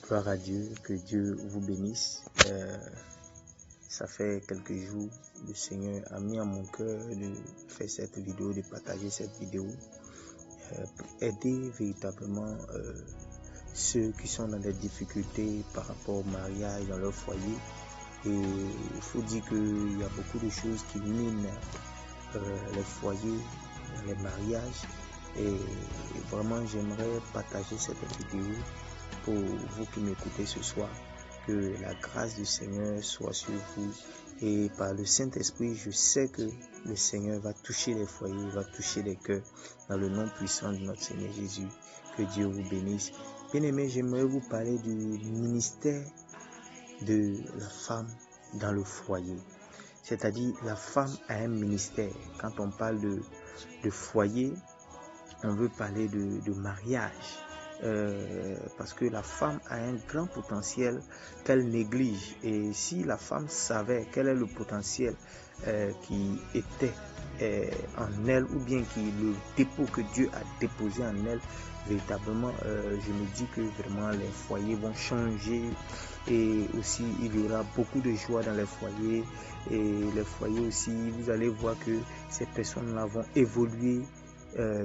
Gloire à Dieu, que Dieu vous bénisse. Ça fait quelques jours, le Seigneur a mis à mon cœur de faire cette vidéo, de partager cette vidéo pour aider véritablement ceux qui sont dans des difficultés par rapport au mariage dans leur foyer. Et il faut dire qu'il y a beaucoup de choses qui minent les foyers, les mariages. Et vraiment, j'aimerais partager cette vidéo pour vous qui m'écoutez ce soir. Que la grâce du Seigneur soit sur vous. Et par le Saint-Esprit, je sais que le Seigneur va toucher les foyers, va toucher les cœurs dans le nom puissant de notre Seigneur Jésus. Que Dieu vous bénisse. Bien-aimés, j'aimerais vous parler du ministère de la femme dans le foyer. C'est-à-dire, la femme a un ministère. Quand on parle de foyer, on veut parler de mariage. Parce que la femme a un grand potentiel qu'elle néglige. Et si la femme savait quel est le potentiel qui était en elle, ou bien le dépôt que Dieu a déposé en elle, véritablement, je me dis que vraiment les foyers vont changer. Et aussi, il y aura beaucoup de joie dans les foyers. Et les foyers aussi, vous allez voir que ces personnes-là vont évoluer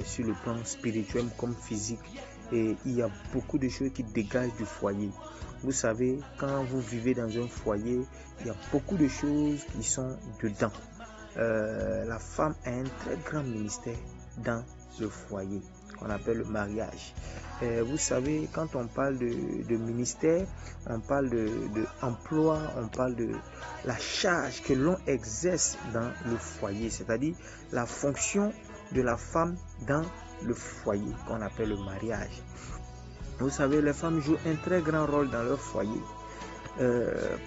sur le plan spirituel comme physique. Et il y a beaucoup de choses qui dégagent du foyer. Vous savez, quand vous vivez dans un foyer, il y a beaucoup de choses qui sont dedans. La femme a un très grand ministère dans le foyer, qu'on appelle le mariage. Vous savez, quand on parle de ministère, on parle de emploi, on parle de la charge que l'on exerce dans le foyer, c'est-à-dire la fonction de la femme dans le foyer, qu'on appelle le mariage. Vous savez, les femmes jouent un très grand rôle dans leur foyer.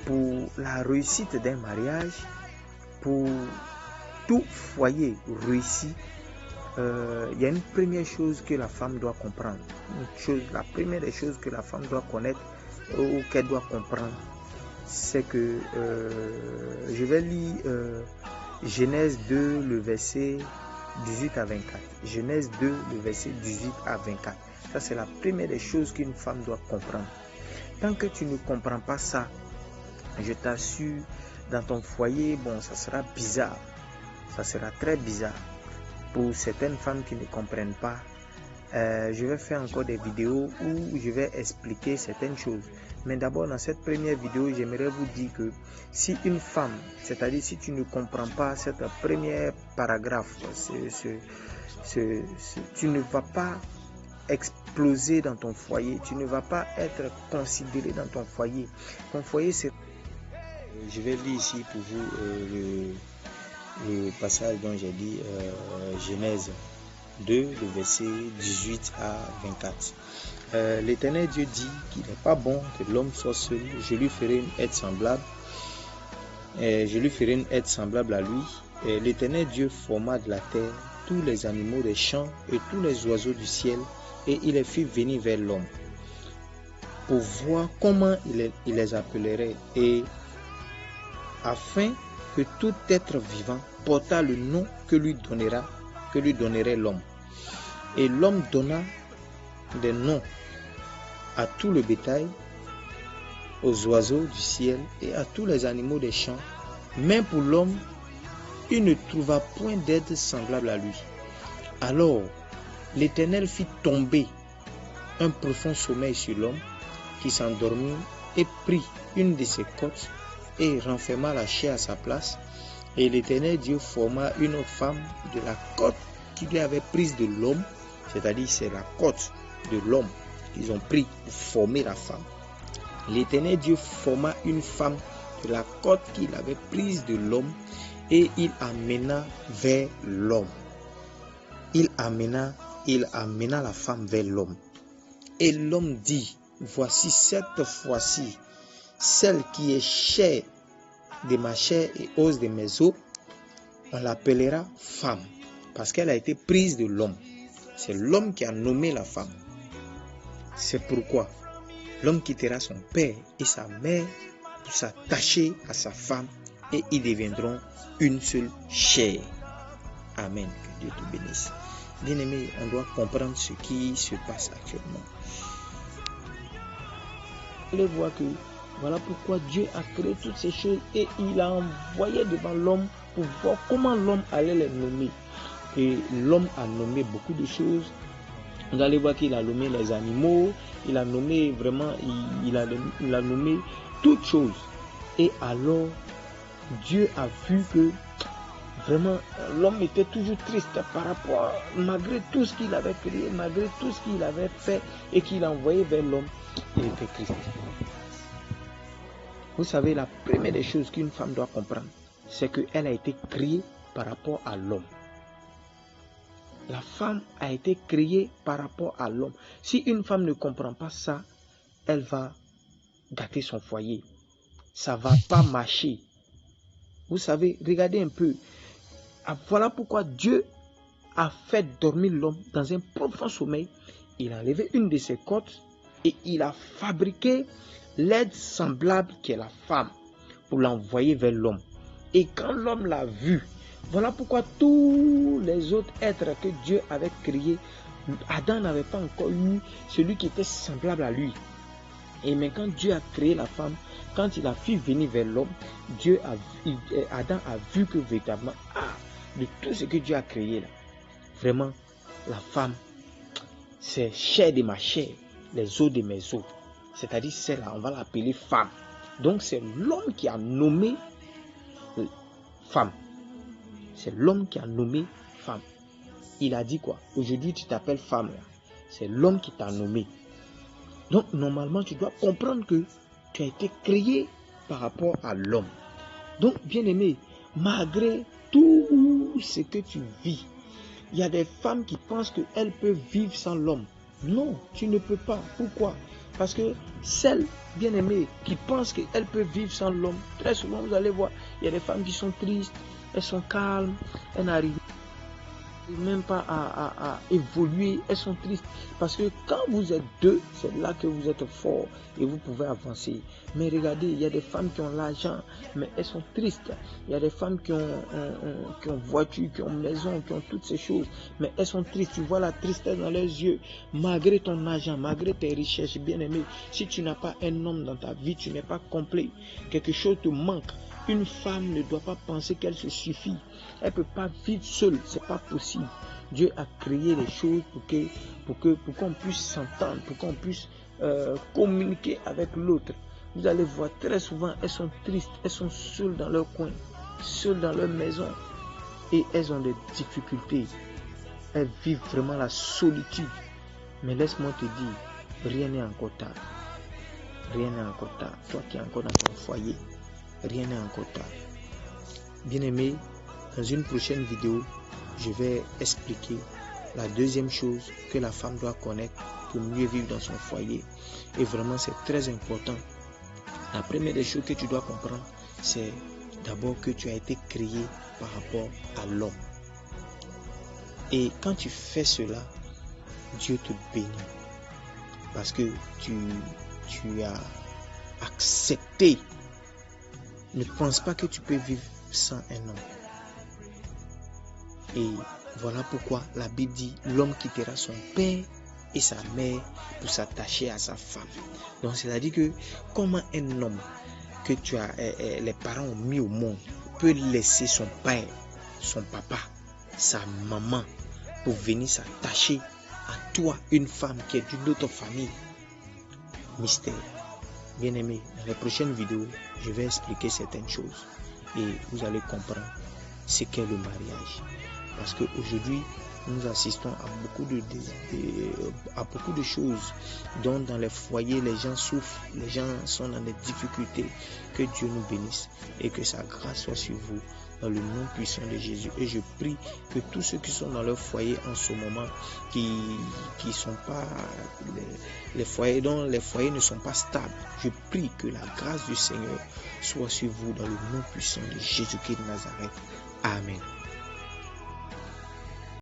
Pour la réussite d'un mariage, pour tout foyer réussi, il y a une première chose que la femme doit comprendre. La première des choses que la femme doit connaître ou qu'elle doit comprendre, c'est que je vais lire Genèse 2, le verset 18 à 24. Genèse 2, le verset 18 à 24. Ça, c'est la première des choses qu'une femme doit comprendre. Tant que tu ne comprends pas ça, je t'assure, dans ton foyer, ça sera bizarre. Ça sera très bizarre. Pour certaines femmes qui ne comprennent pas, je vais faire encore des vidéos où je vais expliquer certaines choses. Mais d'abord, dans cette première vidéo, j'aimerais vous dire que si une femme, c'est-à-dire si tu ne comprends pas cette première paragraphe, tu ne vas pas exploser dans ton foyer, tu ne vas pas être considéré dans ton foyer. Ton foyer, c'est... Je vais lire ici pour vous le passage dont j'ai dit, Genèse 2, le verset 18 à 24. L'Éternel Dieu dit qu'il n'est pas bon que l'homme soit seul. Je lui ferai une aide semblable. À lui. L'Éternel Dieu forma de la terre tous les animaux des champs et tous les oiseaux du ciel, et il les fit venir vers l'homme pour voir comment il les appellerait, et afin que tout être vivant portât le nom que lui donnerait l'homme. Et l'homme donna des noms à tout le bétail, aux oiseaux du ciel et à tous les animaux des champs. Mais pour l'homme, il ne trouva point d'aide semblable à lui. Alors l'Éternel fit tomber un profond sommeil sur l'homme, qui s'endormit et prit une de ses côtes et renferma la chair à sa place. Et l'Éternel Dieu forma une autre femme de la côte qu'il avait prise de l'homme, c'est-à-dire c'est la côte de l'homme qu'ils ont pris pour former la femme. L'Éternel Dieu forma une femme de la côte qu'il avait prise de l'homme, et il amena vers l'homme. Il amena la femme vers l'homme. Et l'homme dit: voici cette fois-ci, celle qui est chair de ma chair et os de mes os, on l'appellera femme, parce qu'elle a été prise de l'homme. C'est l'homme qui a nommé la femme. C'est pourquoi l'homme quittera son père et sa mère pour s'attacher à sa femme, et ils deviendront une seule chair. Amen. Que Dieu te bénisse. Bien-aimé, on doit comprendre ce qui se passe actuellement. allez voir que voilà pourquoi Dieu a créé toutes ces choses et il a envoyé devant l'homme pour voir comment l'homme allait les nommer. Et l'homme a nommé beaucoup de choses. Vous allez voir qu'il a nommé les animaux, il a nommé vraiment, il a nommé toutes choses. Et alors, Dieu a vu que vraiment l'homme était toujours triste par rapport, malgré tout ce qu'il avait créé, malgré tout ce qu'il avait fait et qu'il a envoyé vers l'homme, il était triste. Vous savez, la première des choses qu'une femme doit comprendre, c'est qu'elle a été créée par rapport à l'homme. La femme a été créée par rapport à l'homme. Si une femme ne comprend pas ça, elle va gâter son foyer. Ça ne va pas marcher. Vous savez, regardez un peu. Voilà pourquoi Dieu a fait dormir l'homme dans un profond sommeil. Il a enlevé une de ses côtes et il a fabriqué l'aide semblable qui est la femme pour l'envoyer vers l'homme. Et quand l'homme l'a vu, voilà pourquoi tous les autres êtres que Dieu avait créés, Adam n'avait pas encore eu celui qui était semblable à lui. Et mais quand Dieu a créé la femme, quand il a fait venir vers l'homme, Adam a vu que véritablement, de tout ce que Dieu a créé là, vraiment, la femme, c'est chair de ma chair, les os de mes os. C'est-à-dire celle-là, on va l'appeler femme. Donc c'est l'homme qui a nommé femme. C'est l'homme qui a nommé femme. Il a dit quoi? Aujourd'hui, tu t'appelles femme. C'est l'homme qui t'a nommé. Donc, normalement, tu dois comprendre que tu as été créé par rapport à l'homme. Donc, bien-aimé, malgré tout ce que tu vis, il y a des femmes qui pensent qu'elles peuvent vivre sans l'homme. Non, tu ne peux pas. Pourquoi? Parce que celles, bien-aimées, qui pensent qu'elles peuvent vivre sans l'homme, très souvent, vous allez voir, il y a des femmes qui sont tristes, elles sont calmes, elles n'arrivent même pas à évoluer, elles sont tristes. Parce que quand vous êtes deux, c'est là que vous êtes fort et vous pouvez avancer. Mais regardez, il y a des femmes qui ont l'argent, mais elles sont tristes. Il y a des femmes qui ont voiture, qui ont maison, qui ont toutes ces choses, mais elles sont tristes. Tu vois la tristesse dans leurs yeux. Malgré ton argent, malgré tes richesses, bien-aimé, si tu n'as pas un homme dans ta vie, tu n'es pas complet. Quelque chose te manque. Une femme ne doit pas penser qu'elle se suffit. Elle ne peut pas vivre seule. Ce n'est pas possible. Dieu a créé les choses pour qu'on puisse s'entendre, pour qu'on puisse communiquer avec l'autre. Vous allez voir très souvent, elles sont tristes, elles sont seules dans leur coin, seules dans leur maison. Et elles ont des difficultés. Elles vivent vraiment la solitude. Mais laisse-moi te dire, rien n'est encore tard. Rien n'est encore tard. Toi qui es encore dans ton foyer, rien n'est encore tard. Bien-aimé, dans une prochaine vidéo, je vais expliquer la deuxième chose que la femme doit connaître pour mieux vivre dans son foyer. Et vraiment, c'est très important. La première des choses que tu dois comprendre, c'est d'abord que tu as été créé par rapport à l'homme. Et quand tu fais cela, Dieu te bénit. Parce que tu as accepté. Ne pense pas que tu peux vivre sans un homme. Et voilà pourquoi la Bible dit l'homme quittera son père et sa mère pour s'attacher à sa femme. Donc c'est-à-dire que comment un homme que les parents ont mis au monde peut laisser son père, son papa, sa maman pour venir s'attacher à toi, une femme qui est d'une autre famille. Mystère. Bien-aimé, dans les prochaines vidéos, je vais expliquer certaines choses et vous allez comprendre ce qu'est le mariage. Parce qu'aujourd'hui, nous assistons à beaucoup de choses dont dans les foyers, les gens souffrent, les gens sont dans des difficultés. Que Dieu nous bénisse et que sa grâce soit sur vous dans le nom puissant de Jésus. Et je prie que tous ceux qui sont dans leur foyer en ce moment, qui sont pas les foyers dont les foyers ne sont pas stables, je prie que la grâce du Seigneur soit sur vous dans le nom puissant de Jésus-Christ de Nazareth. Amen.